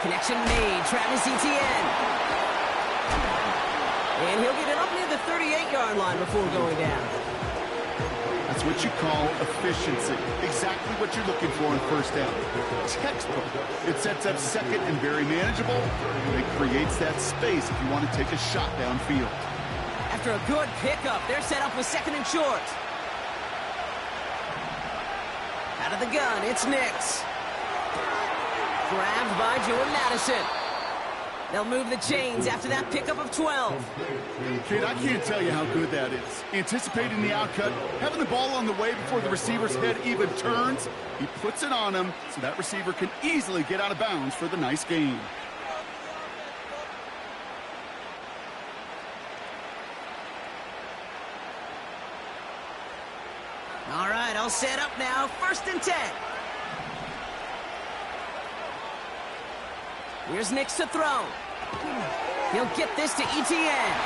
Connection made. Travis Etienne. And he'll get it up near the 38-yard line before going down. That's what you call efficiency. Exactly what you're looking for in first down. Textbook. It sets up second and very manageable. And it creates that space if you want to take a shot downfield. After a good pickup, they're set up with second and short. Out of the gun, it's Nix. Grabbed by Jordan Addison. They'll move the chains after that pickup of 12. Kid, I can't tell you how good that is. Anticipating the outcut, having the ball on the way before the receiver's head even turns, he puts it on him so that receiver can easily get out of bounds for the nice gain. All right, all set up now. 1st and 10. Here's Nix to throw. He'll get this to Etienne.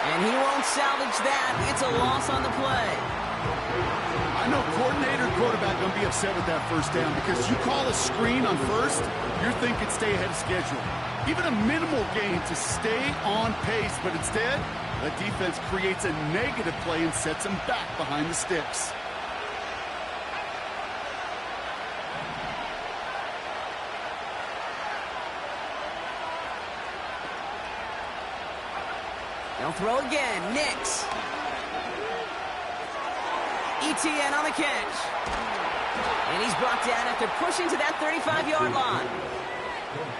And he won't salvage that. It's a loss on the play. I know coordinator and quarterback going to be upset with that first down because you call a screen on first, you're thinking stay ahead of schedule. Even a minimal gain to stay on pace, but instead, the defense creates a negative play and sets them back behind the sticks. They'll throw again. Nix. Etienne on the catch. And he's brought down after pushing to that 35-yard line.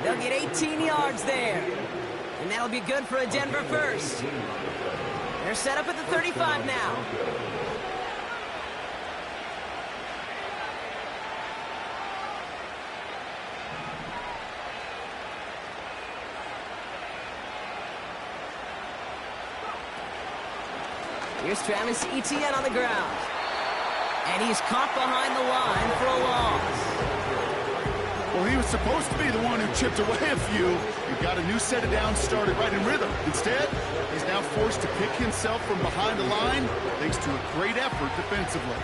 They'll get 18 yards there. And that'll be good for a Denver first. They're set up at the 35 now. Here's Travis Etienne on the ground. And he's caught behind the line for a loss. Well, he was supposed to be the one who chipped away a few. He got a new set of downs started right in rhythm. Instead, he's now forced to pick himself from behind the line thanks to a great effort defensively.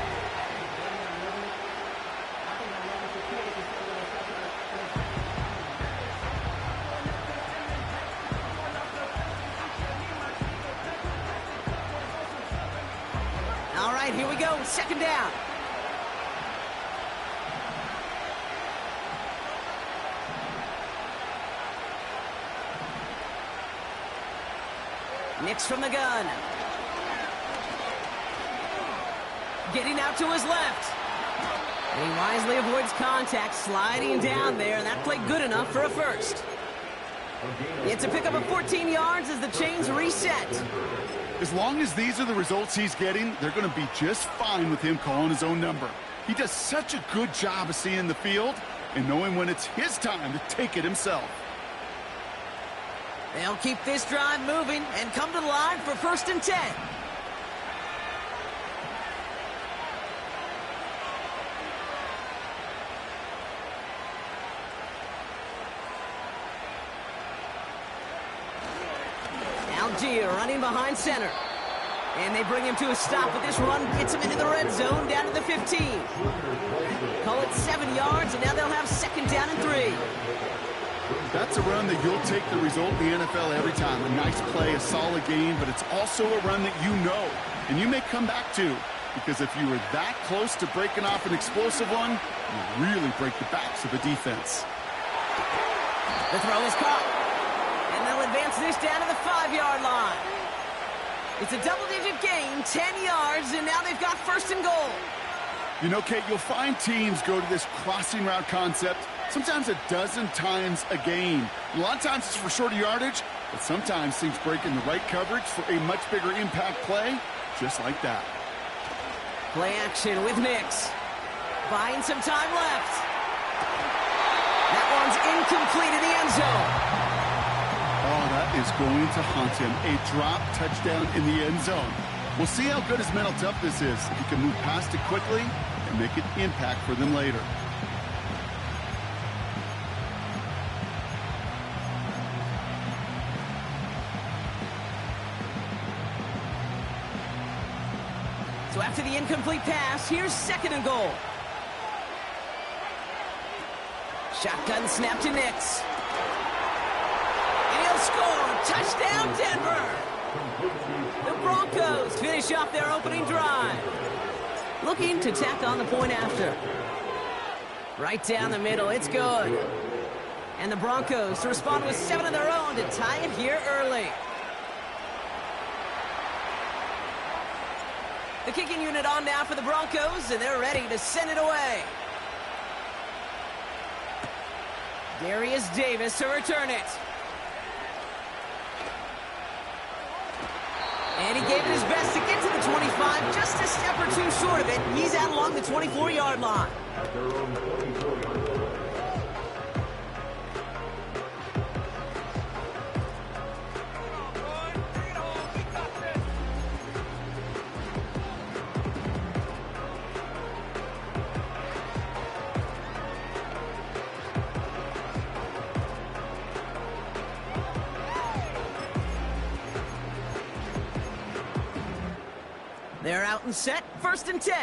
All right, here we go. 2nd down. Nix from the gun. Getting out to his left. And he wisely avoids contact, sliding down there, and that played good enough for a first. It's a pickup of 14 yards as the chains reset. As long as these are the results he's getting, they're going to be just fine with him calling his own number. He does such a good job of seeing the field and knowing when it's his time to take it himself. They'll keep this drive moving and come to the line for 1st and 10. Algier running behind center. And they bring him to a stop with this run. Gets him into the red zone down to the 15. Call it 7 yards, and now they'll have 2nd down and 3. That's a run that you'll take the result in the NFL every time. A nice play, a solid game, but it's also a run that you know and you may come back to, because if you were that close to breaking off an explosive one, you really break the backs of the defense. The throw is caught, and they'll advance this down to the 5-yard line. It's a double-digit gain, 10 yards, and now they've got 1st and goal. You know, Kate, you'll find teams go to this crossing route concept sometimes a dozen times a game. A lot of times it's for shorter yardage, but sometimes things break in the right coverage for a much bigger impact play, just like that. Play action with Nix. Buying some time left. That one's incomplete in the end zone. Oh, that is going to haunt him. A drop touchdown in the end zone. We'll see how good his mental toughness is. If he can move past it quickly and make an impact for them later. So after the incomplete pass, here's 2nd and goal. Shotgun snap to Nix. And he'll score. Touchdown, Denver. The Broncos finish off their opening drive. Looking to tack on the point after. Right down the middle. It's good. And the Broncos to respond with 7 of their own to tie it here early. The kicking unit on now for the Broncos, and they're ready to send it away. Darius Davis to return it. And he gave it his best to get to the 25, just a step or two short of it. He's out along the 24-yard line. They're out and set, 1st and 10.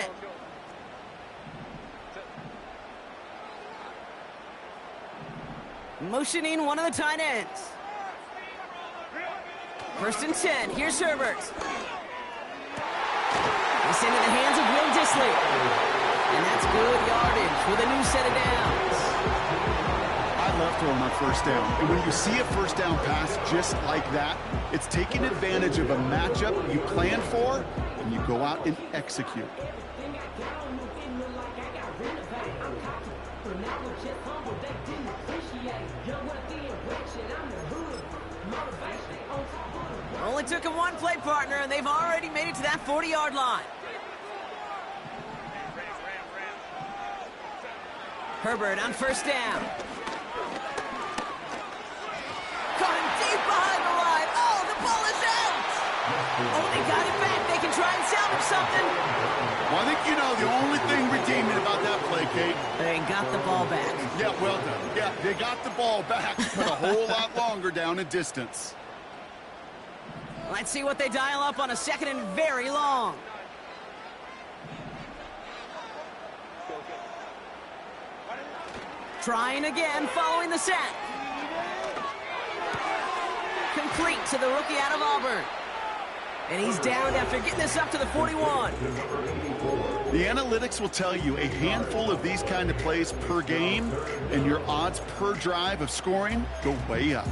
Motioning one of the tight ends. 1st and 10, here's Herbert. It's into the hands of Will Dissly. And that's good yardage with a new set of downs. I love throwing on 1st down. And when you see a 1st down pass just like that, it's taking advantage of a matchup you planned for, and you go out and execute. Only took him one play, partner, and they've already made it to that 40-yard line. Herbert on 1st down. Caught him deep behind the line. Oh, the ball is out! Oh, they got it back. They can try and salvage something. Well, I think you know the only thing redeeming about that play, Kate. They got the ball back. Yeah, well done. Yeah, they got the ball back, but a whole lot longer down in distance. Let's see what they dial up on a 2nd and very long. Trying again, following the sack. Complete to the rookie out of Auburn. And he's down after getting this up to the 41. The analytics will tell you a handful of these kind of plays per game, and your odds per drive of scoring go way up.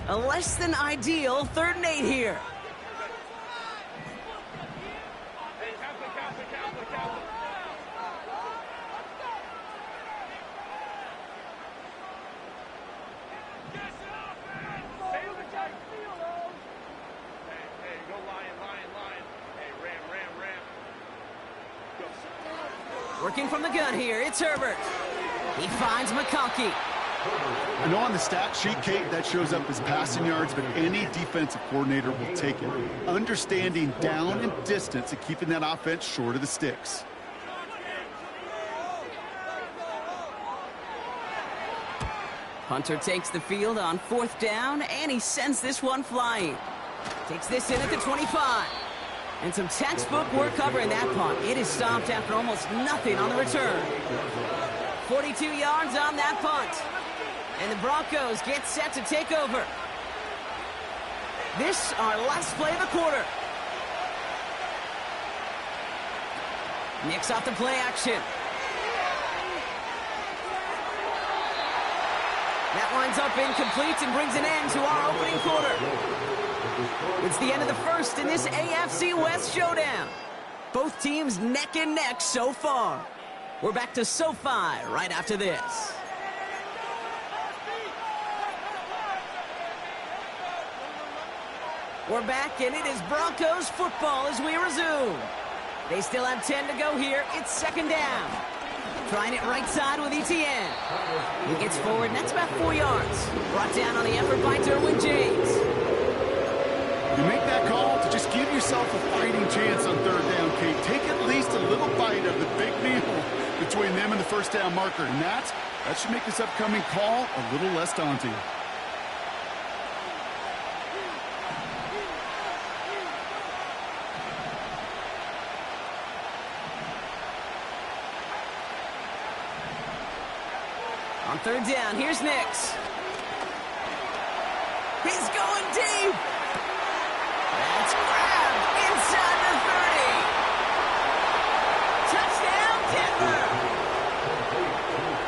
A less than ideal 3rd and 8 here. Working from the gun here, it's Herbert. He finds McConkey. I know on the stat sheet, Kate, that shows up as passing yards, but any defensive coordinator will take it. Understanding down and distance and keeping that offense short of the sticks. Hunter takes the field on 4th down, and he sends this one flying. Takes this in at the 25. And some textbook work covering that punt. It is stopped after almost nothing on the return. 42 yards on that punt. And the Broncos get set to take over. This our last play of the quarter. Nix off the play action. That winds up incomplete and brings an end to our opening quarter. It's the end of the 1st in this AFC West showdown. Both teams neck and neck so far. We're back to SoFi right after this. We're back, and it is Broncos football as we resume. They still have 10 to go here. It's 2nd down. Trying it right side with Etienne. He gets forward, and that's about 4 yards. Brought down on the effort by Derwin James. You make that call to just give yourself a fighting chance on 3rd down, Kate. Take at least a little bite of the big meal between them and the 1st down marker. And that should make this upcoming call a little less daunting. third down. Here's Nix. He's going deep. That's grabbed inside the 30. Touchdown, Denver.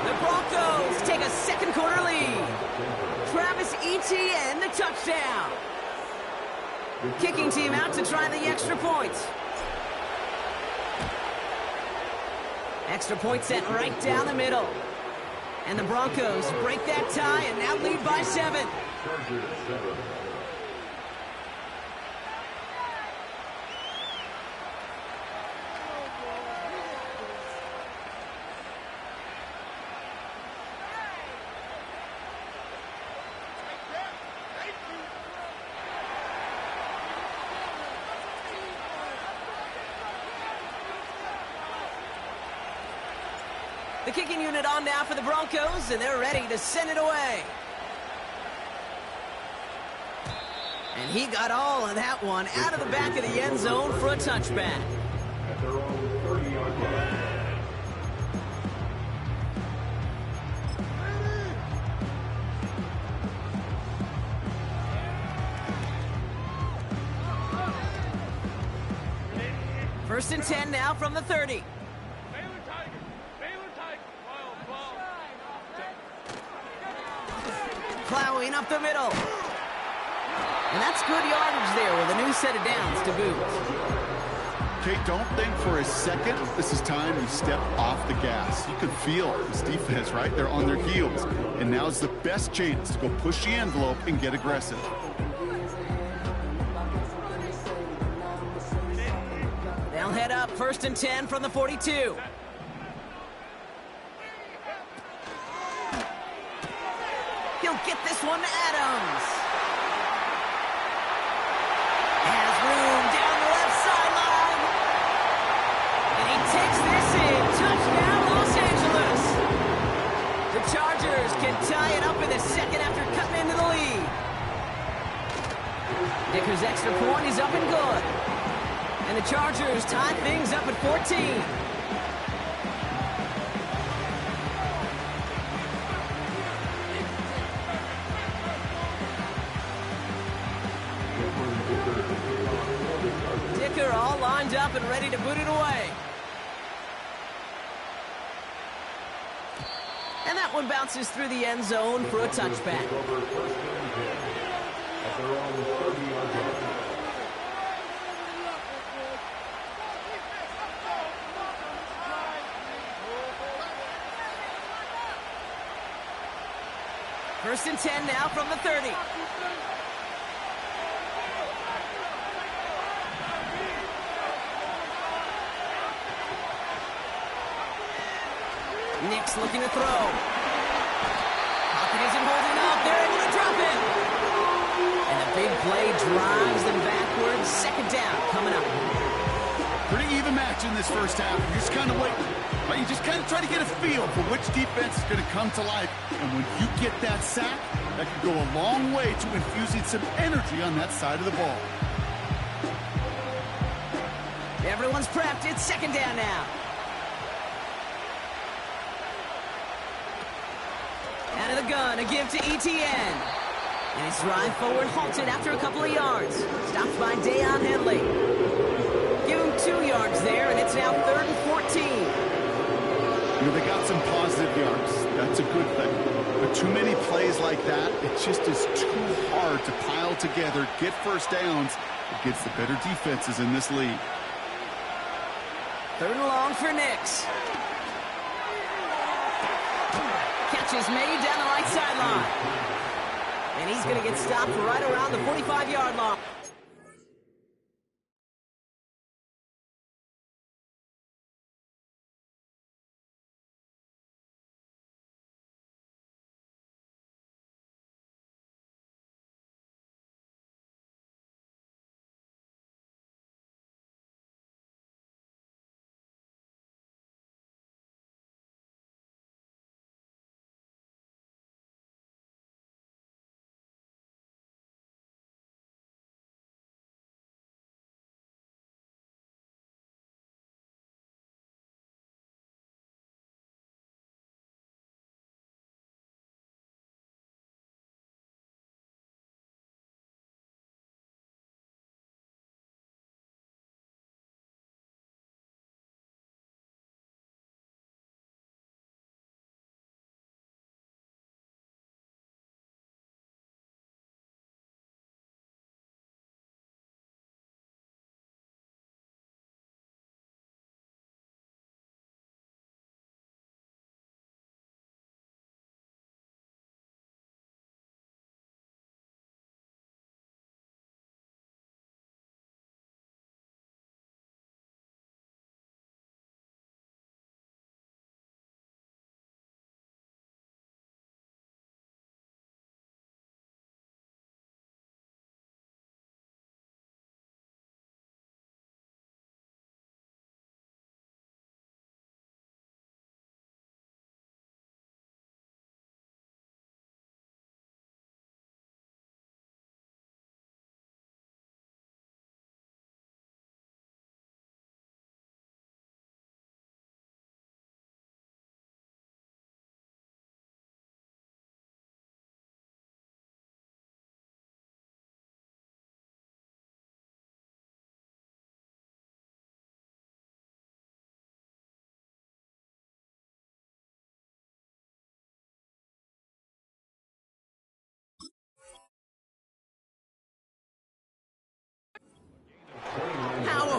The Broncos take a second quarter lead. Travis Etienne, the touchdown. Kicking team out to try the extra point. Extra point set right down the middle. And the Broncos break that tie and now lead by 7. The kicking unit on now for the Broncos, and they're ready to send it away. And he got all of that one out of the back of the end zone for a touchback. At their own 30-yard line. First and 10 now from the 30. Plowing up the middle. And that's good yardage there with a new set of downs to boot. Okay, don't think for a second this is time you step off the gas. You can feel this defense, right? They're on their heels. And now's the best chance to go push the envelope and get aggressive. They'll head up first and 10 from the 42. He'll get this one to Adams. Has room down the left sideline. And he takes this in. Touchdown, Los Angeles. The Chargers can tie it up in the second after cutting into the lead. Dicker's extra point is up and good. And the Chargers tie things up at 14. Dicker all lined up and ready to boot it away. And that one bounces through the end zone for a touchback. First and 10 now from the 30. Nix looking to throw. Pocket isn't holding up. They're able to drop it. And the big play drives them backwards. Second down coming up. Pretty even match in this first half. You're just kind of waiting. Right? You just kind of try to get a feel for which defense is going to come to life. And when you get that sack, that can go a long way to infusing some energy on that side of the ball. Everyone's prepped. It's second down now. Out of the gun, a give to Etienne. And his drive forward halted after a couple of yards. Stopped by Deion Henley. Give him 2 yards there, and it's now third and 14. You know, they got some positive yards. That's a good thing. But too many plays like that, it just is too hard to pile together, get first downs against the better defenses in this league. Third and long for Nix. Catch is made down the right sideline. And he's going to get stopped right around the 45-yard line.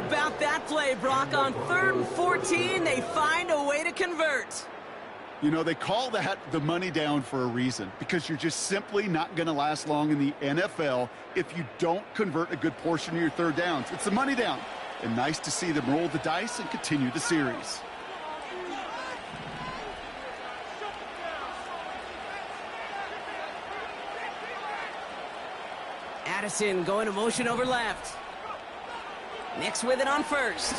about that play, Brock? On 3rd and 14, they find a way to convert. You know, they call that the money down for a reason, because you're just simply not going to last long in the NFL if you don't convert a good portion of your third downs. It's the money down. And nice to see them roll the dice and continue the series. Addison going to motion over left. Nix with it on 1st.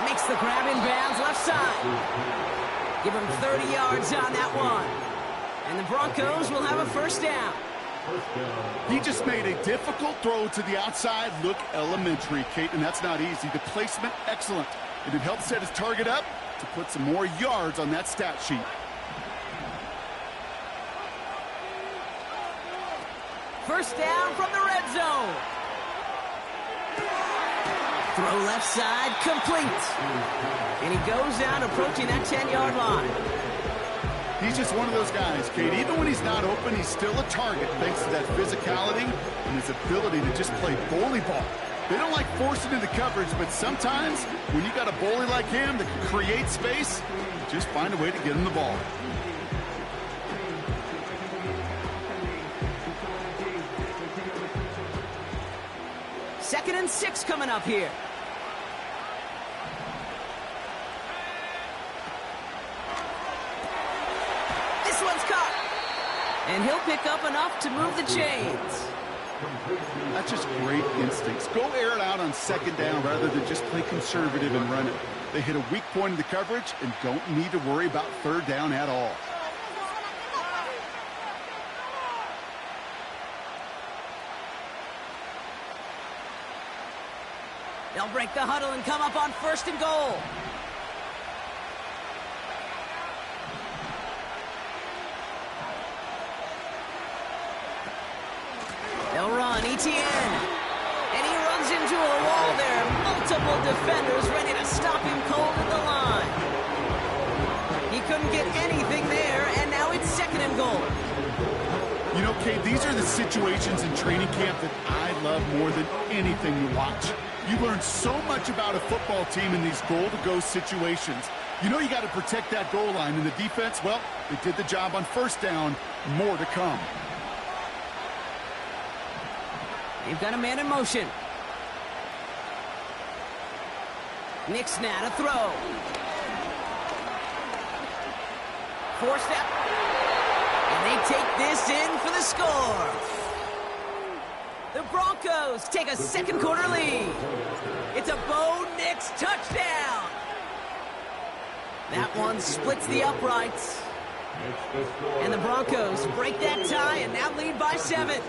Makes the grab in bounds left side. Give him 30 yards on that one. And the Broncos will have a 1st down. He just made a difficult throw to the outside. Look elementary, Kate, and that's not easy. The placement, excellent. And it helped set his target up to put some more yards on that stat sheet. First down from the red zone. Throw left side, complete. And he goes down approaching that 10-yard line. He's just one of those guys, Kate. Even when he's not open, he's still a target thanks to that physicality and his ability to just play bully ball. They don't like forcing into coverage, but sometimes when you got a bully like him that can create space, just find a way to get him the ball. Second and 6 coming up here. This one's caught. And he'll pick up enough to move the chains. That's just great instincts. Go air it out on 2nd down rather than just play conservative and run it. They hit a weak point in the coverage and don't need to worry about 3rd down at all. They'll break the huddle and come up on 1st and goal. They'll run ETN. And he runs into a wall there. Multiple defenders ready to stop him cold at the line. He couldn't get anything there, and now it's 2nd and goal. You know, Kate, these are the situations in training camp that I love more than anything to watch. You learn so much about a football team in these goal-to-go situations. You know you got to protect that goal line, and the defense, well, they did the job on 1st down. More to come. They've got a man in motion. Nix now to throw. 4-step. And they take this in for the score. The Broncos take a 2nd quarter lead. It's a Bo Nix touchdown. That one splits the uprights. And the Broncos break that tie and now lead by 7.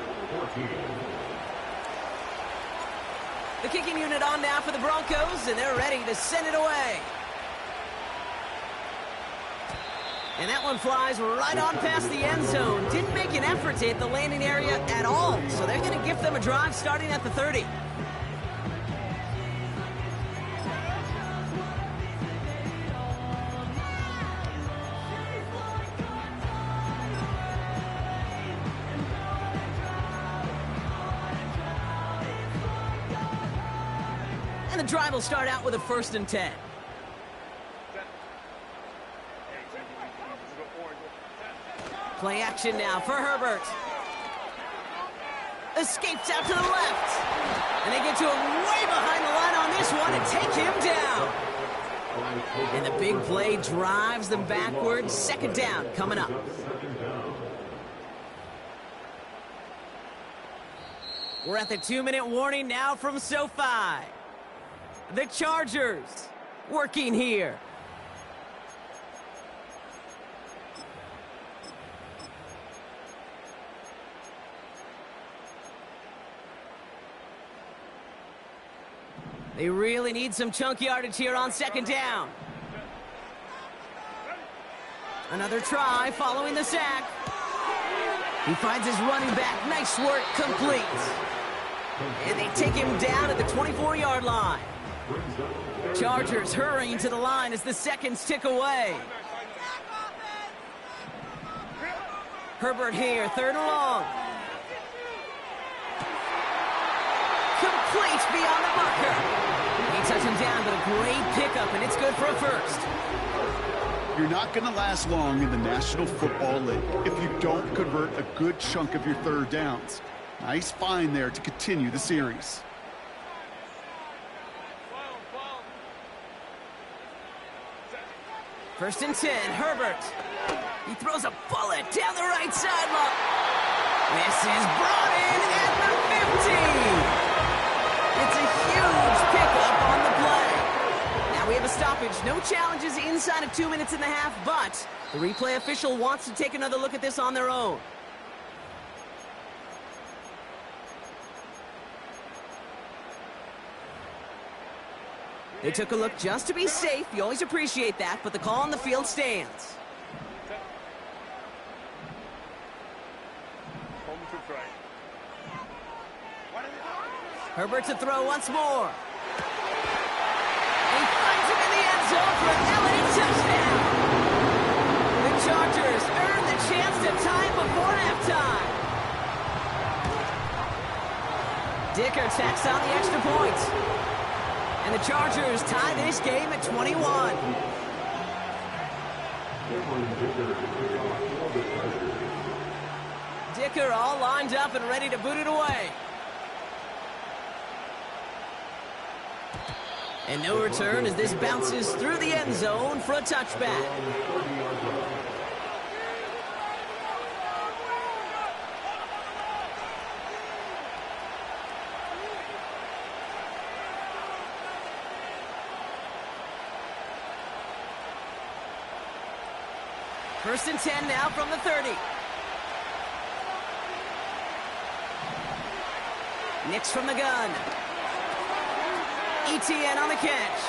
The kicking unit on now for the Broncos, and they're ready to send it away. And that one flies right on past the end zone. Didn't make an effort to hit the landing area at all, so they're going to give them a drive starting at the 30. And the drive will start out with a 1st and 10. Play action now for Herbert. Escapes out to the left. And they get to him way behind the line on this one and take him down. And the big play drives them backwards. 2nd down coming up. We're at the 2-minute warning now from SoFi. The Chargers working here. They really need some chunk yardage here on 2nd down. Another try following the sack. He finds his running back. Nice work, complete. And they take him down at the 24-yard line. Chargers hurrying to the line as the seconds tick away. Herbert here, 3rd and long. be on the marker. He touched him down, but a great pickup, and it's good for a first. You're not going to last long in the National Football League if you don't convert a good chunk of your third downs. Nice find there to continue the series. First and 10, Herbert. He throws a bullet down the right sideline. This is brought in at the 50. It's a huge pickup on the play. Now we have a stoppage. No challenges inside of 2 minutes and a half, but the replay official wants to take another look at this on their own. They took a look just to be safe. You always appreciate that, but the call on the field stands. Herbert to throw once more. He finds him in the end zone for an LA touchdown. The Chargers earn the chance to tie before halftime. Dicker tacks on the extra point. And the Chargers tie this game at 21. Dicker all lined up and ready to boot it away. And no return as this bounces through the end zone for a touchback. First and 10 now from the 30. Nix from the gun. ETN on the catch.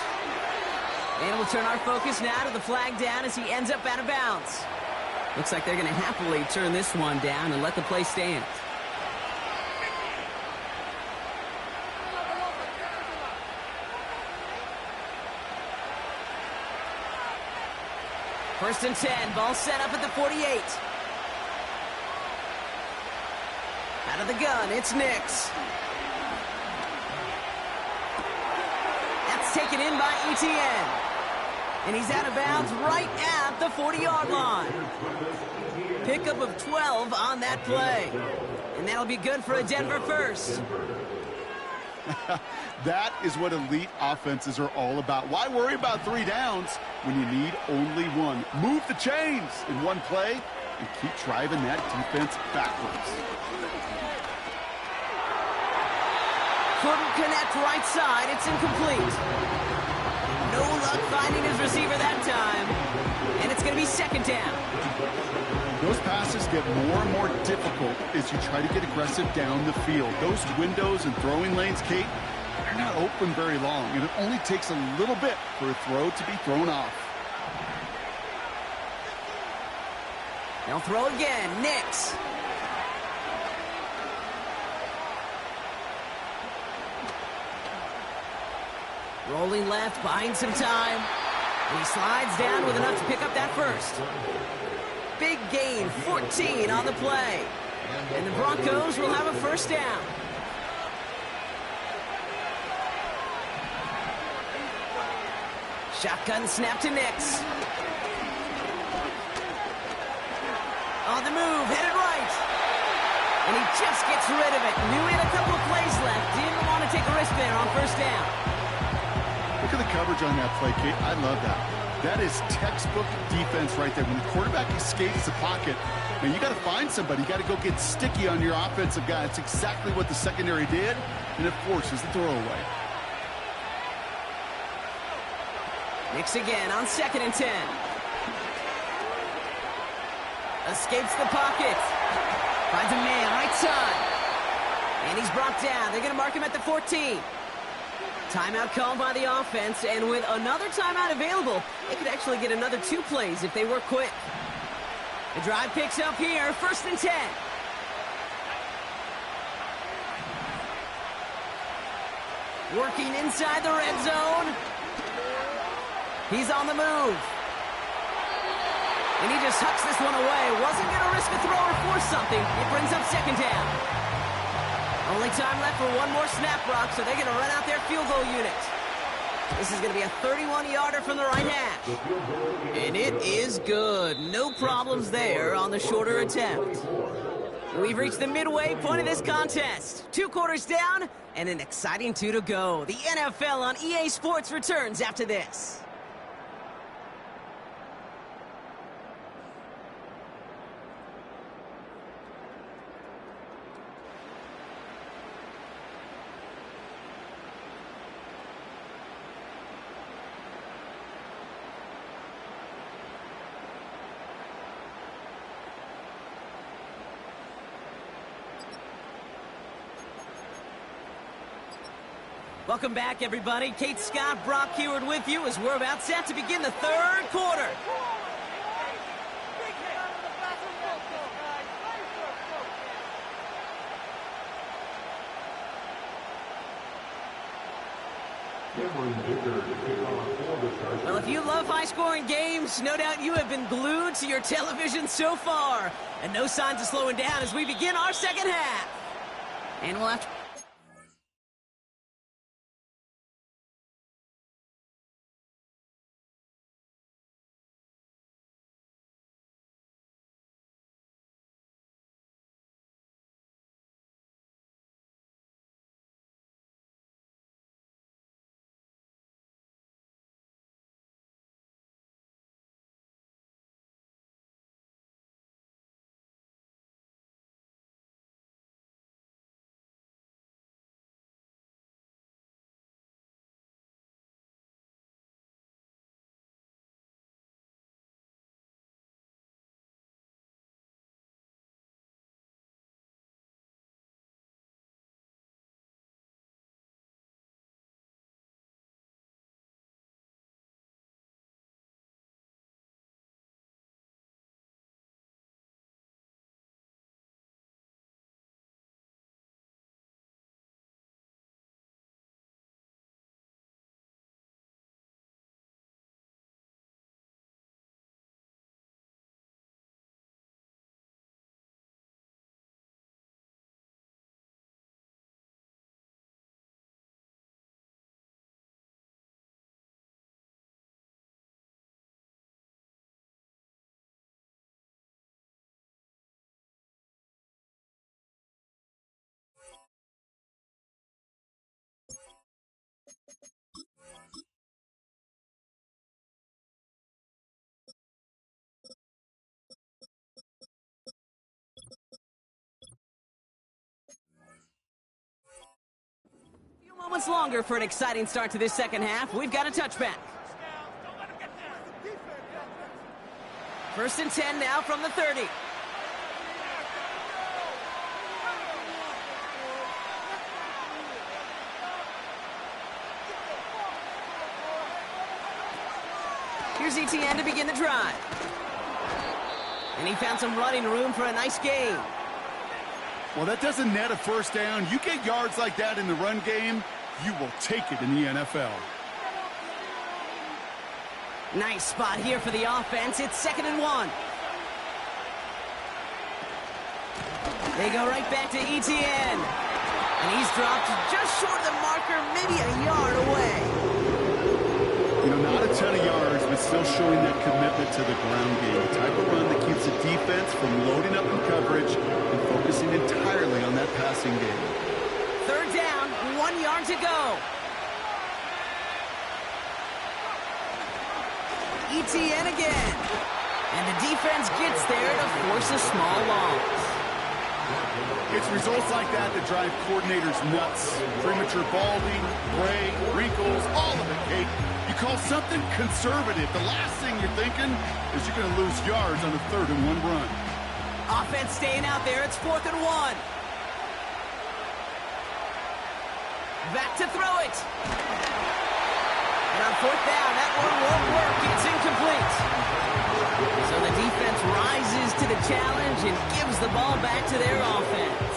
And we'll turn our focus now to the flag down as he ends up out of bounds. Looks like they're going to happily turn this one down and let the play stand. First and 10, ball set up at the 48. Out of the gun, it's Nix. That's taken in by ETN. And he's out of bounds right at the 40-yard line. Pickup of 12 on that play. And that'll be good for a Denver first. That is what elite offenses are all about. Why worry about 3 downs when you need only one? Move the chains in one play and keep driving that defense backwards. Couldn't connect right side. It's incomplete. No luck finding his receiver that time. And it's going to be second down. Those passes get more and more difficult as you try to get aggressive down the field. Those windows and throwing lanes, Kate, they're not open very long, and it only takes a little bit for a throw to be thrown off. They'll throw again. Nix. Rolling left, buying some time. And he slides down with enough to pick up that first. Big gain, 14 on the play. And the Broncos will have a first down. Shotgun snap to Nix. On the move, headed right. And he just gets rid of it. Knew he had a couple of plays left. Didn't want to take a risk there on first down. Look at the coverage on that play, Kate. I love that. That is textbook defense right there. When the quarterback escapes the pocket, man, you got to find somebody. You got to go get sticky on your offensive guy. It's exactly what the secondary did, and it forces the throwaway. Nix again on 2nd and 10. Escapes the pocket. Finds a man right side. And he's brought down. They're going to mark him at the 14. Timeout called by the offense, and with another timeout available, they could actually get another 2 plays if they work quick. The drive picks up here, 1st and 10. Working inside the red zone. He's on the move. And he just hucks this one away. Wasn't going to risk a throw or force something. It brings up second down. Only time left for one more snap, Brock, so they're going to run out their field goal unit. This is going to be a 31-yarder from the right hash. And it is good. No problems there on the shorter attempt. We've reached the midway point of this contest. 2 quarters down and an exciting 2 to go. The NFL on EA Sports returns after this. Welcome back, everybody. Kate Scott, Brock Heward with you as we're about set to begin the 3rd quarter. Well, if you love high-scoring games, no doubt you have been glued to your television so far. And no signs of slowing down as we begin our second half. And we'll have to... Moments longer for an exciting start to this second half. We've got a touchback. 1st and 10 now from the 30. Here's ETN to begin the drive. And he found some running room for a nice gain. Well, that doesn't net a first down. You get yards like that in the run game, you will take it in the NFL. Nice spot here for the offense. It's 2nd and 1. They go right back to ETN. And he's dropped just short of the marker, maybe a yard away. You know, not a ton of yards, but still showing that commitment to the ground game. The type of run that keeps the defense from loading up in coverage and focusing entirely on that passing game. 3rd down, 1 yard to go. ETN again. And the defense gets there to force a small loss. It's results like that that drive coordinators nuts. Premature balding, gray, wrinkles, all of it, Kate. You call something conservative. The last thing you're thinking is you're going to lose yards on a 3rd and 1 run. Offense staying out there. It's 4th and 1. Back to throw it. And on 4th down, that one won't work. It's incomplete. So the defense rises to the challenge and gives the ball back to their offense.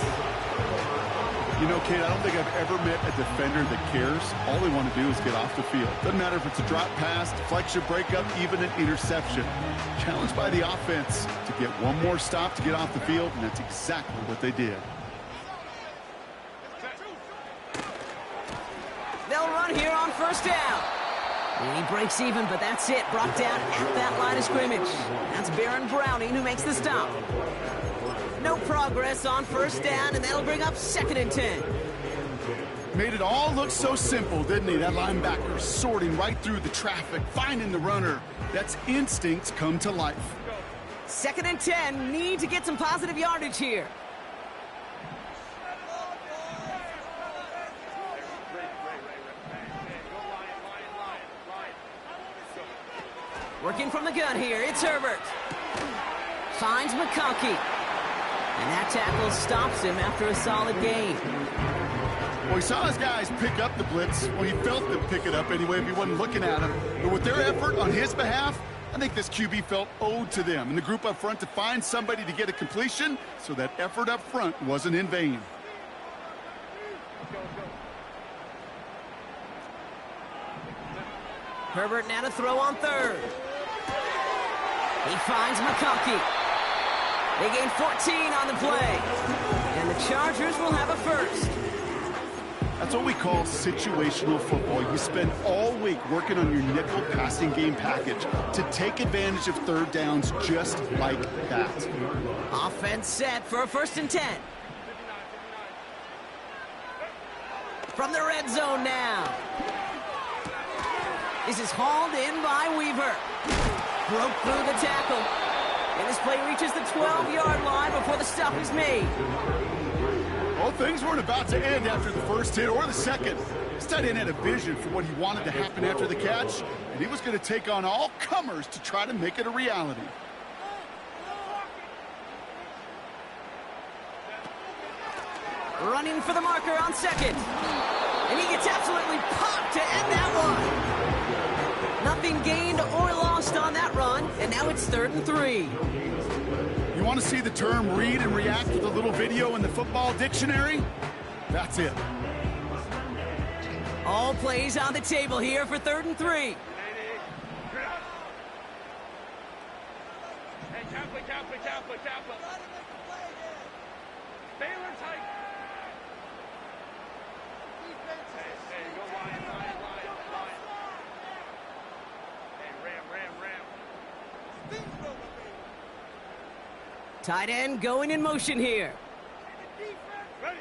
You know, Kate, I don't think I've ever met a defender that cares. All they want to do is get off the field. Doesn't matter if it's a drop pass, deflection, breakup, even an interception. Challenged by the offense to get one more stop to get off the field, and that's exactly what they did. first down. And he breaks even, but that's it. Brought down at that line of scrimmage. That's Baron Browning who makes the stop. No progress on first down, and that'll bring up 2nd and 10. Made it all look so simple, didn't he? That linebacker sorting right through the traffic, finding the runner. That's instincts come to life. 2nd and 10, need to get some positive yardage here. Working from the gun here, it's Herbert. Finds McConkey. And that tackle stops him after a solid gain. Well, he saw his guys pick up the blitz. Well, he felt them pick it up anyway if he wasn't looking at him. But with their effort on his behalf, I think this QB felt owed to them and the group up front to find somebody to get a completion, so that effort up front wasn't in vain. Herbert now to throw on 3rd. He finds McConkey. They gain 14 on the play. And the Chargers will have a first. That's what we call situational football. You spend all week working on your nickel passing game package to take advantage of 3rd downs just like that. Offense set for a 1st and 10. From the red zone now. This is hauled in by Weaver. Broke through the tackle. And this play reaches the 12-yard line before the stop is made. Well, things weren't about to end after the first hit or the second. This tight end had a vision for what he wanted to happen after the catch, and he was going to take on all comers to try to make it a reality. Running for the marker on 2nd. And he gets absolutely popped to end that one. Nothing gained or lost on that run, and now it's 3rd and 3. You want to see the term read and react with a little video in the football dictionary? That's it. All plays on the table here for 3rd and 3. Hey, Kappa. Baylor tight. Hey, go line. Hey, ram. Tight end going in motion here. Ready.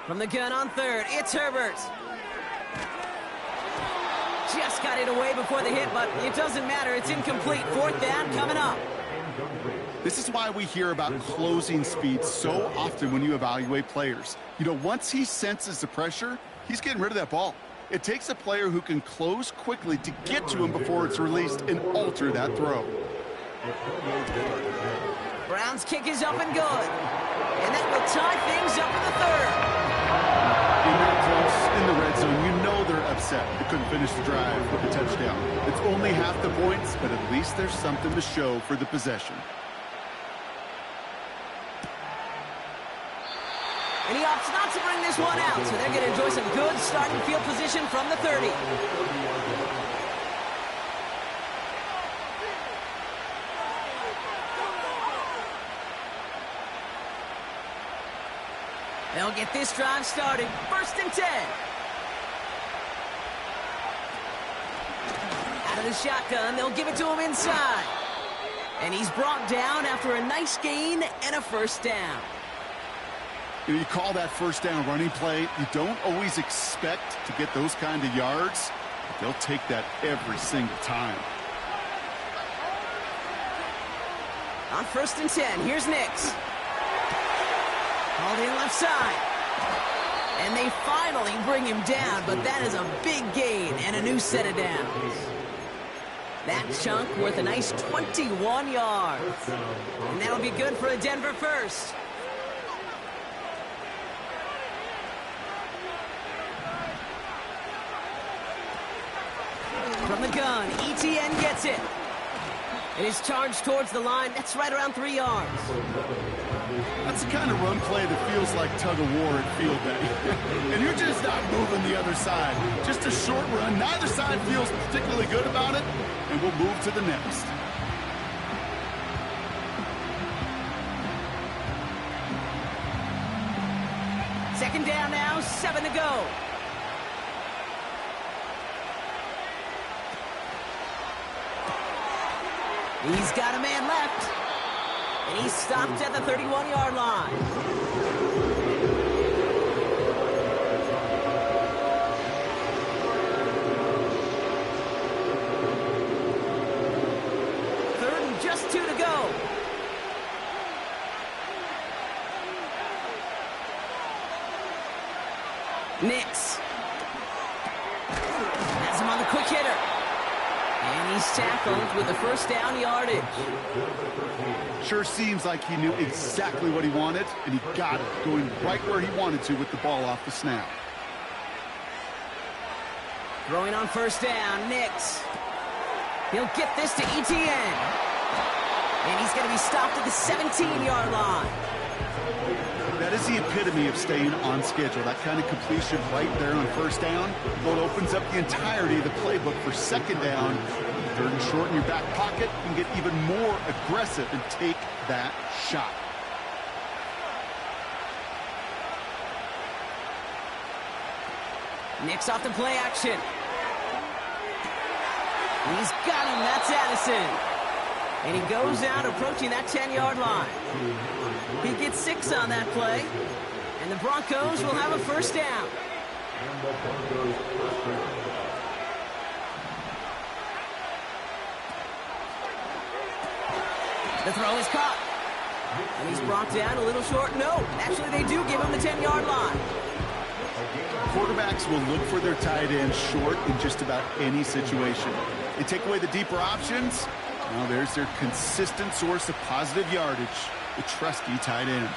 From the gun on 3rd, it's Herbert. Just got it away before the hit, but it doesn't matter. It's incomplete. 4th down coming up. This is why we hear about closing speed so often when you evaluate players. You know, once he senses the pressure, he's getting rid of that ball. It takes a player who can close quickly to get to him before it's released and alter that throw. Brown's kick is up and good. And that will tie things up in the 3rd. When they're close in the red zone, you know they're upset. They couldn't finish the drive with a touchdown. It's only half the points, but at least there's something to show for the possession. And he opts not to bring this one out, so they're going to enjoy some good starting field position from the 30. They'll get this drive started. 1st and 10. Out of the shotgun, they'll give it to him inside. And he's brought down after a nice gain and a 1st down. You call that 1st down running play. You don't always expect to get those kind of yards, but they'll take that every single time. On 1st and 10, here's Nix. Called in left side. And they finally bring him down, but that is a big gain and a new set of downs. That chunk worth a nice 21 yards. And that'll be good for a Denver first. From the gun, ETN gets it. And is charged towards the line. That's right around 3 yards. That's the kind of run play that feels like tug-of-war at field day. And you're just not moving the other side. Just a short run. Neither side feels particularly good about it. And we'll move to the next. Second down now, 7 to go. He's got a man left. And he's stopped at the 31-yard line. Third and just 2 to go. Nix. Has him on the quick hitter. And he's tackled with the first down yardage. Sure seems like he knew exactly what he wanted, and he got it, going right where he wanted to with the ball off the snap. Throwing on first down, Nix. He'll get this to ETN. And he's going to be stopped at the 17-yard line. That is the epitome of staying on schedule. That kind of completion right there on first down. Well, it opens up the entirety of the playbook for second down. Third and short in your back pocket. You can get even more aggressive and take that shot. Nix off the play action. He's got him. That's Addison. And he goes out approaching that 10-yard line. He gets 6 on that play. And the Broncos will have a first down. The throw is caught. And he's brought down a little short. No, actually they do give him the 10-yard line. Quarterbacks will look for their tight end short in just about any situation. They take away the deeper options. Now there's their consistent source of positive yardage, the trusty tight end.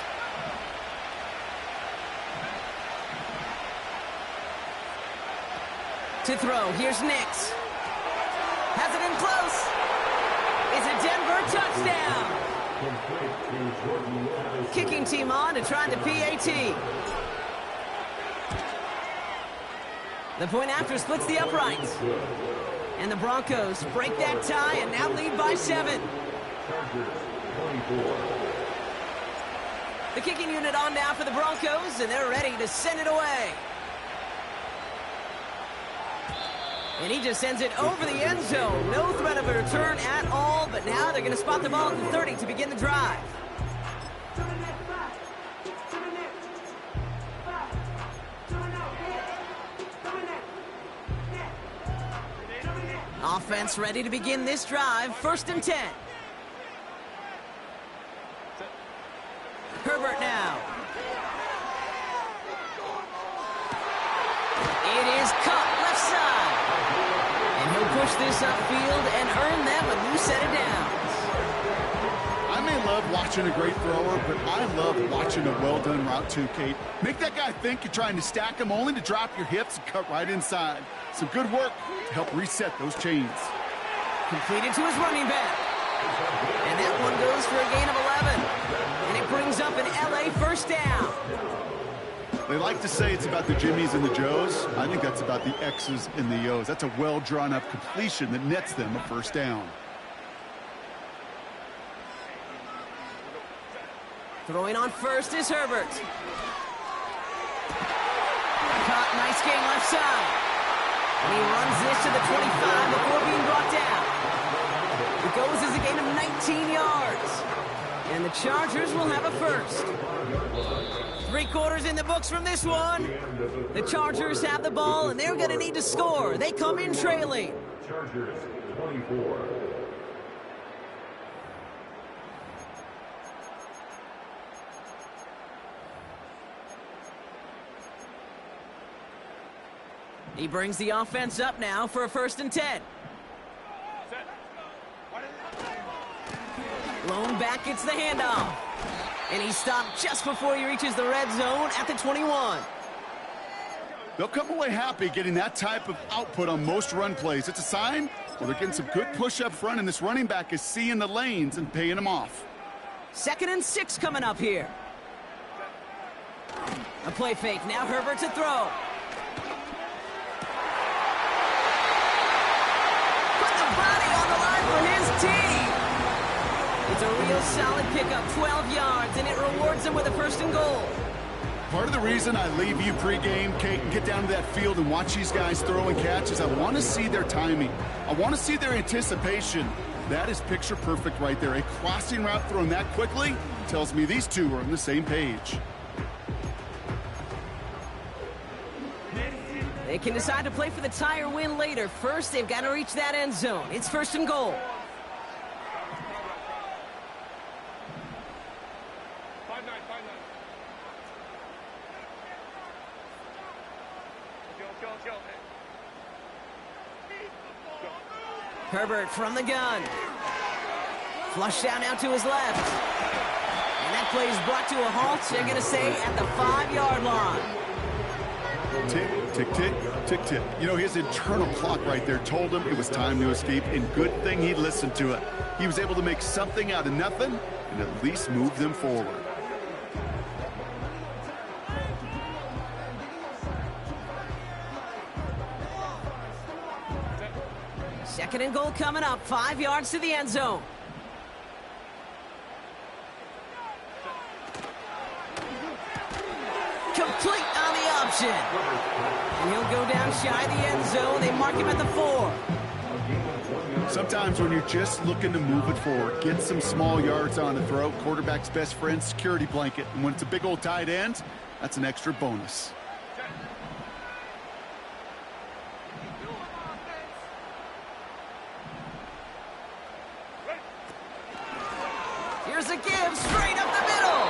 To throw, here's Nix. Has it in close. It's a Denver touchdown. Kicking team on to try the PAT. The point after splits the uprights. And the Broncos break that tie and now lead by 7. The kicking unit on now for the Broncos, and they're ready to send it away. And he just sends it over the end zone. No threat of a return at all, but now they're going to spot the ball at the 30 to begin the drive. Offense ready to begin this drive. 1st and 10. Herbert now. It is caught left side. And he'll push this upfield and earn them a new set of downs. I may love watching a great thrower, but I love watching a well-done route too, Kate. Make that guy think you're trying to stack him only to drop your hips and cut right inside. Some good work to help reset those chains. Completed to his running back. And that one goes for a gain of 11. And it brings up an LA first down. They like to say it's about the Jimmies and the Joes. I think that's about the X's and the O's. That's a well-drawn-up completion that nets them a first down. Throwing on first is Herbert. Caught, nice gain left side. And he runs this to the 25 before being brought down. It goes as a gain of 19 yards. And the Chargers will have a first. 3 quarters in the books from this one. The Chargers have the ball, and they're going to need to score. They come in trailing. Chargers 24. He brings the offense up now for a 1st and 10. Lone back gets the handoff. And he's stopped just before he reaches the red zone at the 21. They'll come away happy getting that type of output on most run plays. It's a sign, well, they're getting some good push up front, and this running back is seeing the lanes and paying them off. 2nd and 6 coming up here. A play fake. Now Herbert to throw. Body on the line for his team. It's a real solid pickup, 12 yards, and it rewards him with a 1st and goal. Part of the reason I leave you pregame, Kate, and get down to that field and watch these guys throw and catch is I want to see their timing. I want to see their anticipation. That is picture perfect right there. A crossing route thrown that quickly tells me these two are on the same page. They can decide to play for the tie or win later. First, they've got to reach that end zone. It's 1st and goal. Herbert from the gun. Flush down out to his left. And that play is brought to a halt, they're going to say, at the 5-yard line. Tick, tick, tick, tick, tick. You know, his internal clock right there told him it was time to escape, and good thing he listened to it. He was able to make something out of nothing and at least move them forward. Second and goal coming up, 5 yards to the end zone. Complete on the option. And he'll go down shy of the end zone. They mark him at the 4. Sometimes when you're just looking to move it forward, get some small yards on the throw, quarterback's best friend, security blanket. And when it's a big old tight end, that's an extra bonus. Here's a give, straight up the middle.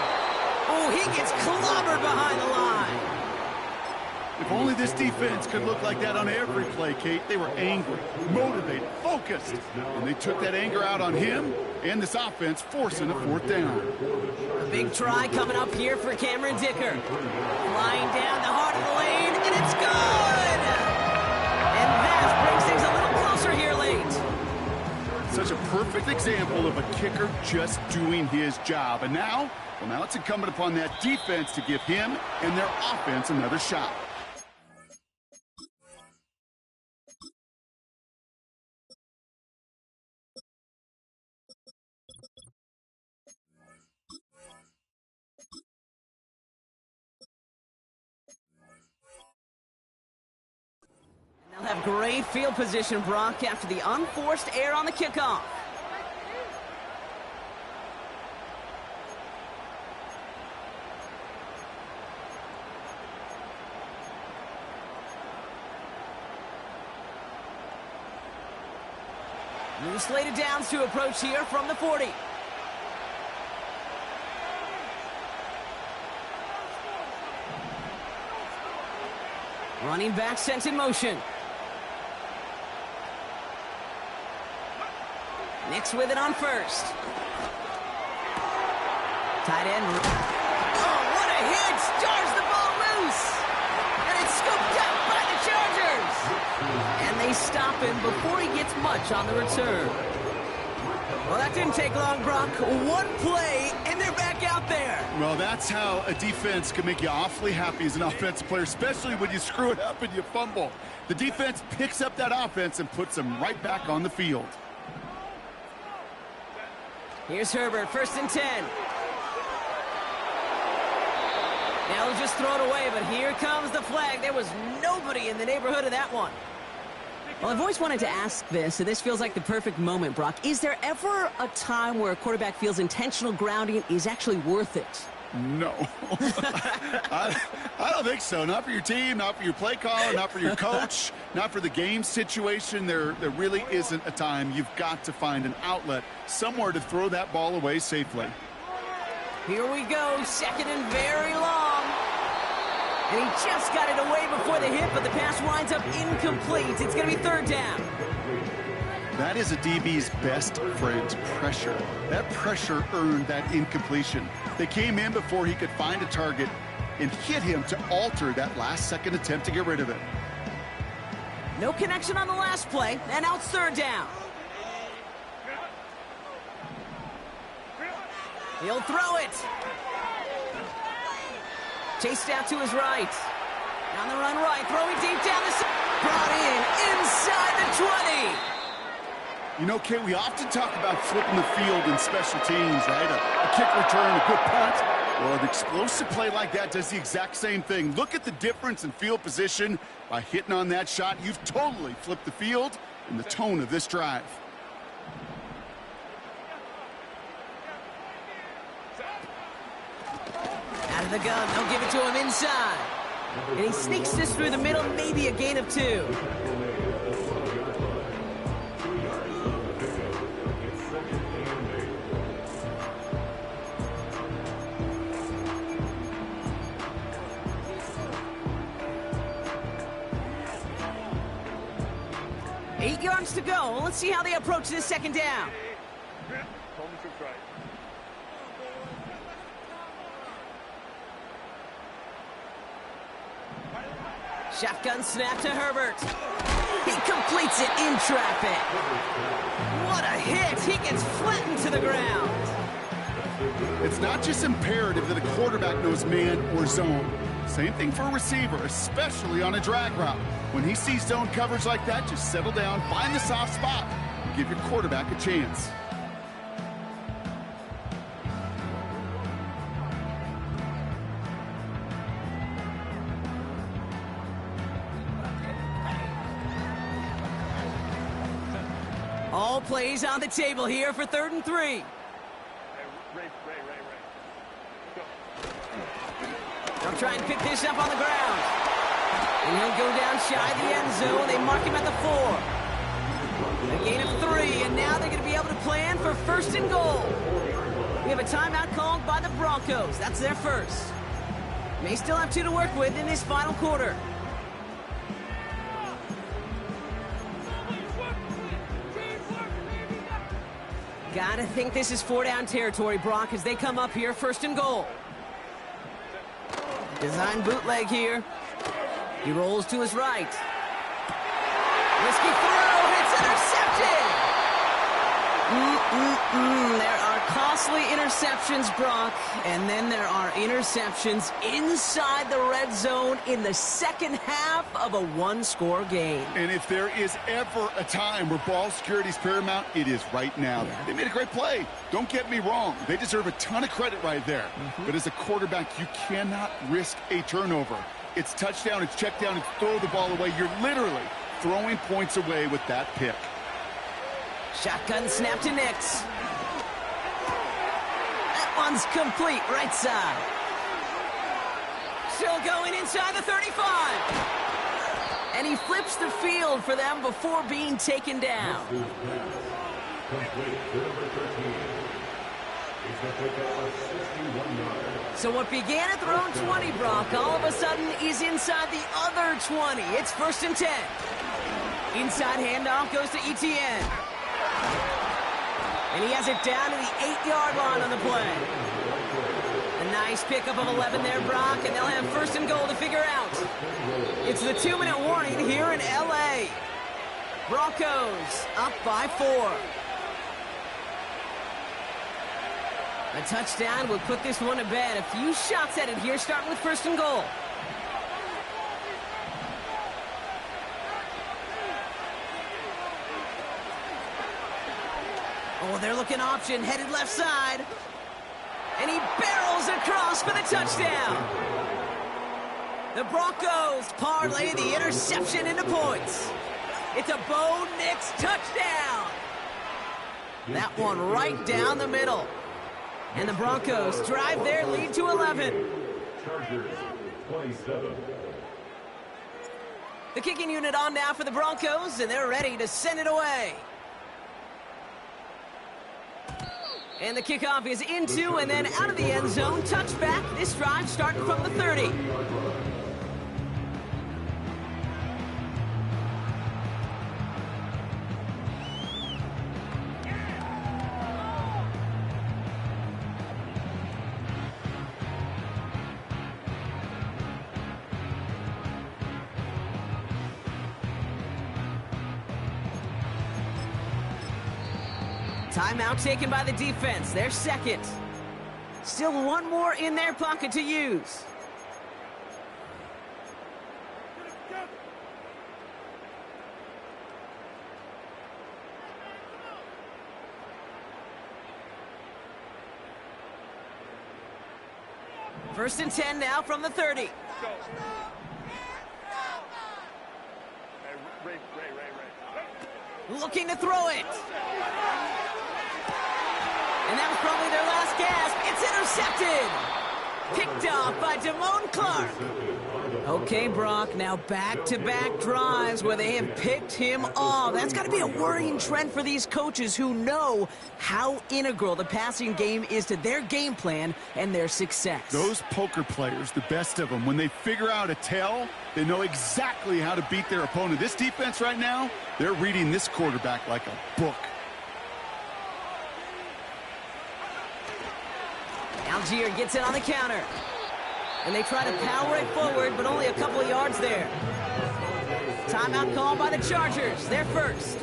Oh, he gets clobbered behind the line. If only this defense could look like that on every play, Kate. They were angry, motivated, focused. And they took that anger out on him and this offense, forcing a 4th down. A big try coming up here for Cameron Dicker. Flying down the heart of the lane, and it's good! And that brings things a little closer here late. Such a perfect example of a kicker just doing his job. And now, well, now it's incumbent upon that defense to give him and their offense another shot. They'll have great field position, Brock, after the unforced error on the kickoff. New slated downs to approach here from the 40. Running back sent in motion. Nix with it on first. Tight end. Oh, what a hit! Jars the ball loose! And it's scooped up by the Chargers! And they stop him before he gets much on the return. Well, that didn't take long, Brock. One play, and they're back out there. Well, that's how a defense can make you awfully happy as an offensive player, especially when you screw it up and you fumble. The defense picks up that offense and puts them right back on the field. Here's Herbert, 1st and 10. Now he'll just throw it away, but here comes the flag. There was nobody in the neighborhood of that one. Well, I've always wanted to ask this, and this feels like the perfect moment, Brock. Is there ever a time where a quarterback feels intentional grounding is actually worth it? No. I don't think so. Not for your team, not for your play caller, not for your coach, not for the game situation. There really isn't a time. You've got to find an outlet, somewhere to throw that ball away safely. Here we go, 2nd and very long. And he just got it away before the hit, but the pass winds up incomplete. It's going to be 3rd down. That is a DB's best friend, pressure. That pressure earned that incompletion. They came in before he could find a target and hit him to alter that last-second attempt to get rid of it. No connection on the last play, and now it's 3rd down. He'll throw it. Chased out to his right. On the run right, throwing deep down the center. Brought in inside the 20. You know, Kate, we often talk about flipping the field in special teams, right? A kick return, a good punt. Well, an explosive play like that does the exact same thing. Look at the difference in field position. By hitting on that shot, you've totally flipped the field and the tone of this drive. Out of the gun, they'll give it to him inside. And he sneaks this through the middle, maybe a gain of 2. Eight yards to go. Let's see how they approach this second down. Shotgun snap to Herbert. He completes it in traffic. What a hit. He gets flattened to the ground. It's not just imperative that a quarterback knows man or zone. Same thing for a receiver, especially on a drag route. When he sees zone coverage like that, just settle down, find the soft spot, and give your quarterback a chance. All plays on the table here for 3rd and 3. They'll try and pick this up on the ground. And he'll go down shy of the end zone. They mark him at the 4. A gain of 3, and now they're going to be able to plan for 1st and goal. We have a timeout called by the Broncos. That's their first. May still have 2 to work with in this final quarter. Gotta think this is 4-down territory, Brock, as they come up here, 1st and goal. Design bootleg here. He rolls to his right. Risky throw, and it's intercepted! There are costly interceptions, Brock, and then there are interceptions inside the red zone in the second half of a one-score game. And if there is ever a time where ball security is paramount, it is right now. Yeah. They made a great play. Don't get me wrong. They deserve a ton of credit right there. But as a quarterback, you cannot risk a turnover. It's touchdown, it's check down, it's throw the ball away. You're literally throwing points away with that pick. Shotgun snap to Nix. That one's complete, right side. Still going inside the 35. And he flips the field for them before being taken down. So what began at their own 20, Brock, all of a sudden is inside the other 20. It's 1st and 10. Inside handoff goes to Etienne. And he has it down to the 8-yard line on the play. A nice pickup of 11 there, Brock, and they'll have 1st and goal to figure out. It's the 2-minute warning here in L.A. Broncos up by 4. A touchdown will put this one to bed. A few shots at it here, starting with 1st and goal. Oh, they're looking option, headed left side. And he barrels across for the touchdown. The Broncos parlay the interception into points. It's a Bo Nix touchdown. That one right down the middle. And the Broncos drive their lead to 11. Chargers, 27. The kicking unit on now for the Broncos, and they're ready to send it away. And the kickoff is into and then out of the end zone. Touchback. This drive starting from the 30. Timeout taken by the defense. Their second. Still one more in their pocket to use. First and 10 now from the 30. Looking to throw it. And that was probably their last gasp. It's intercepted. Picked off by Damone Clark. Okay, Brock, now back-to-back drives where they have picked him off. That's got to be a worrying trend for these coaches who know how integral the passing game is to their game plan and their success. Those poker players, the best of them, when they figure out a tell, they know exactly how to beat their opponent. This defense right now, they're reading this quarterback like a book. Algier gets it on the counter. And they try to power it forward, but only a couple of yards there. Timeout called by the Chargers. They're first.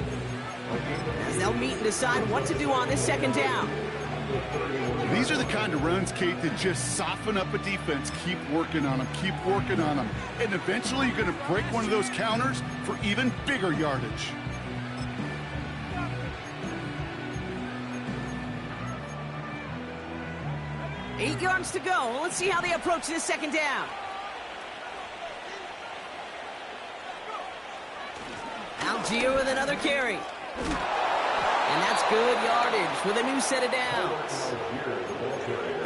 As they'll meet and decide what to do on this second down. These are the kind of runs, Kate, that just soften up a defense. Keep working on them, keep working on them. And eventually you're going to break one of those counters for even bigger yardage. Eight yards to go. Let's see how they approach this second down. Algier with another carry. And that's good yardage with a new set of downs.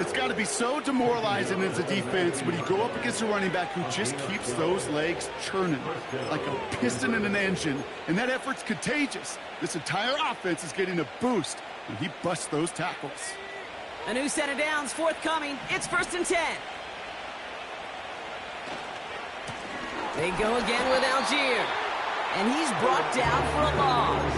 It's got to be so demoralizing as a defense when you go up against a running back who just keeps those legs churning like a piston in an engine. And that effort's contagious. This entire offense is getting a boost when he busts those tackles. A new set of downs forthcoming. It's 1st and 10. They go again with Algier. And he's brought down for a loss.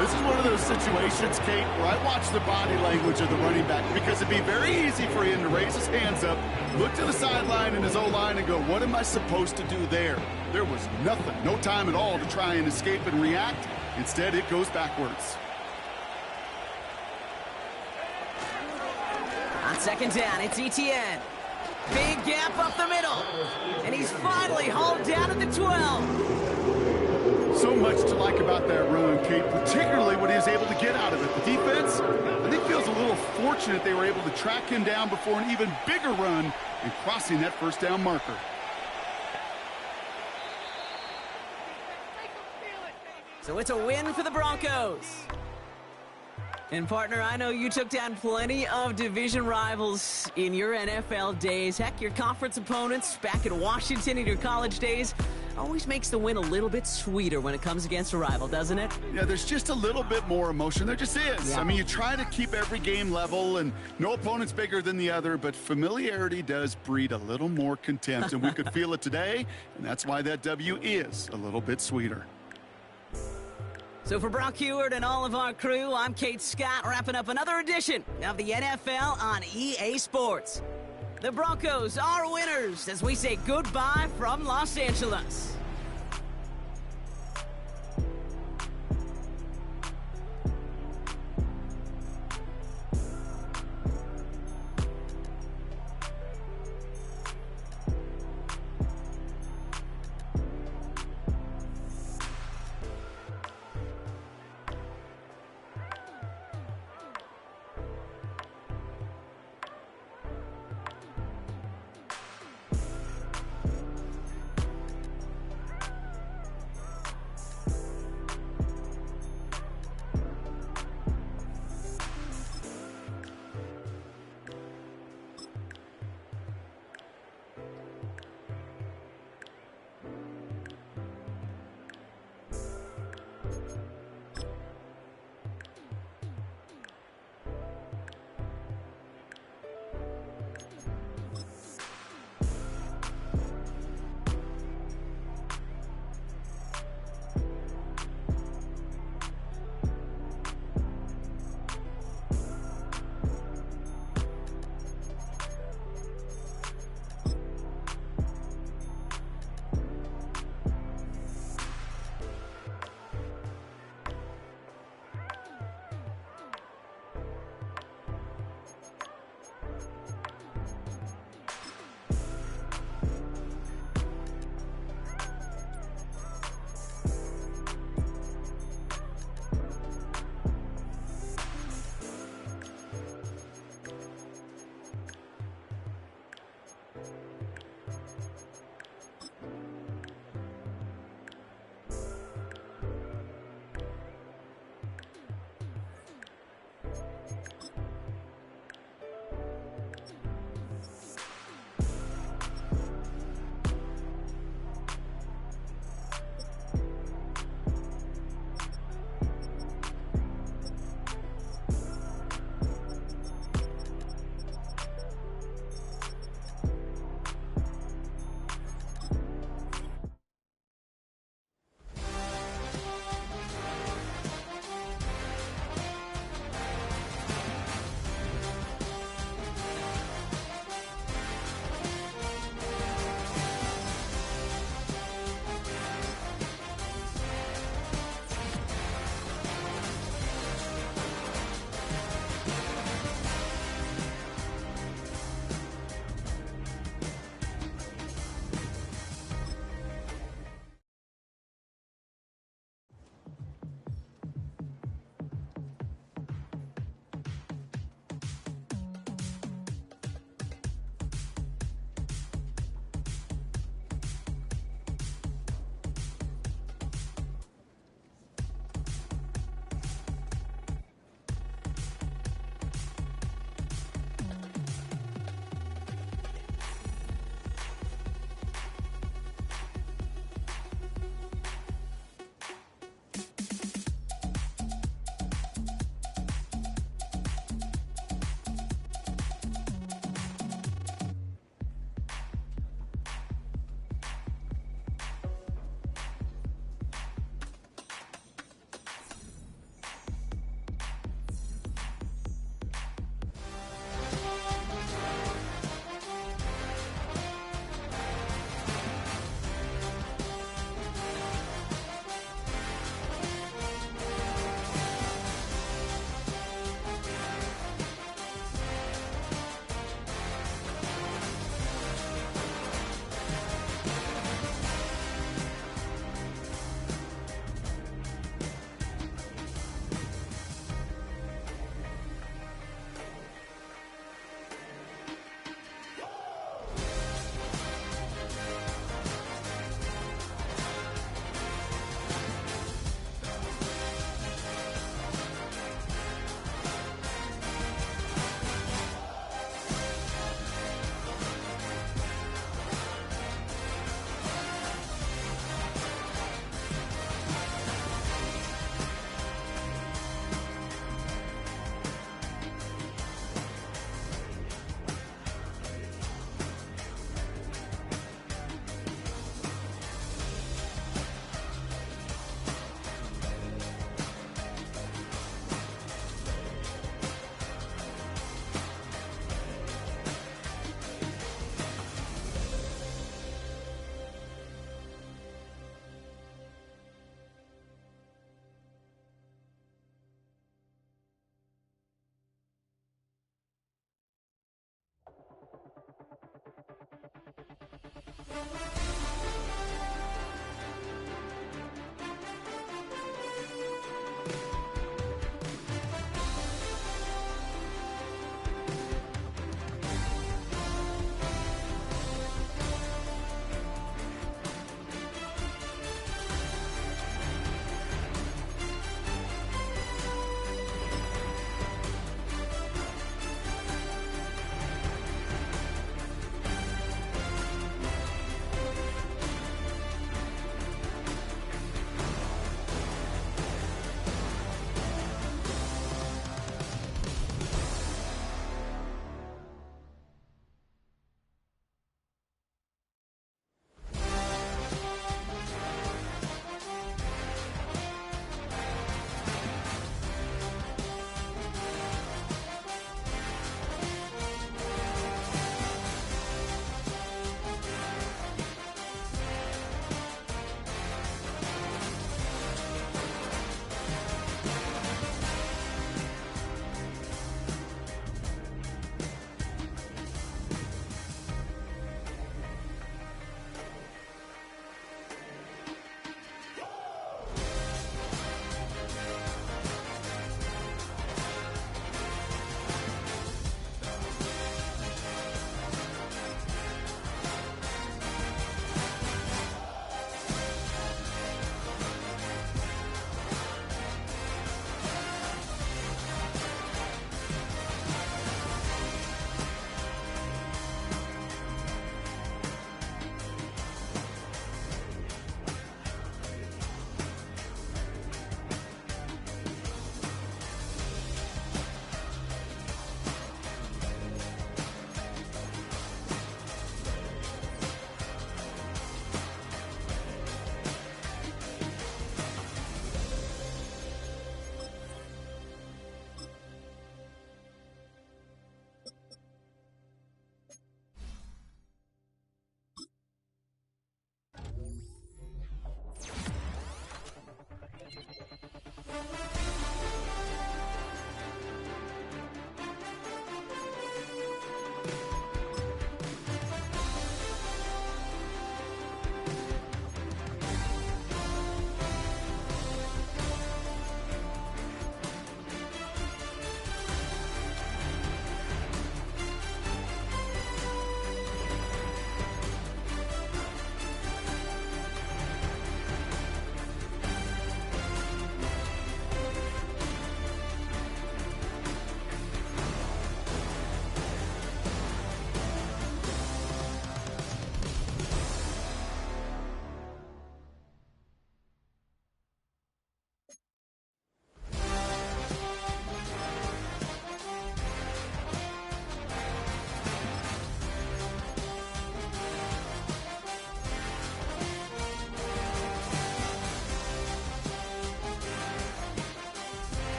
This is one of those situations, Kate, where I watch the body language of the running back because it'd be very easy for him to raise his hands up, look to the sideline in his O-line and go, what am I supposed to do there? There was nothing, no time at all to try and escape and react. Instead, it goes backwards. On second down, it's Etienne. Big gap up the middle. And he's finally hauled down at the 12. So much to like about that run, Kate, particularly what he was able to get out of it. The defense, I think, feels a little fortunate they were able to track him down before an even bigger run and crossing that first down marker. So it's a win for the Broncos. And, partner, I know you took down plenty of division rivals in your NFL days. Heck, your conference opponents back in Washington in your college days always makes the win a little bit sweeter when it comes against a rival, doesn't it? Yeah, there's just a little bit more emotion. There just is. Yeah. I mean, you try to keep every game level, and no opponent's bigger than the other, but familiarity does breed a little more contempt, and we could feel it today, and that's why that W is a little bit sweeter. So for Brock Heward and all of our crew, I'm Kate Scott, wrapping up another edition of the NFL on EA Sports. The Broncos are winners as we say goodbye from Los Angeles.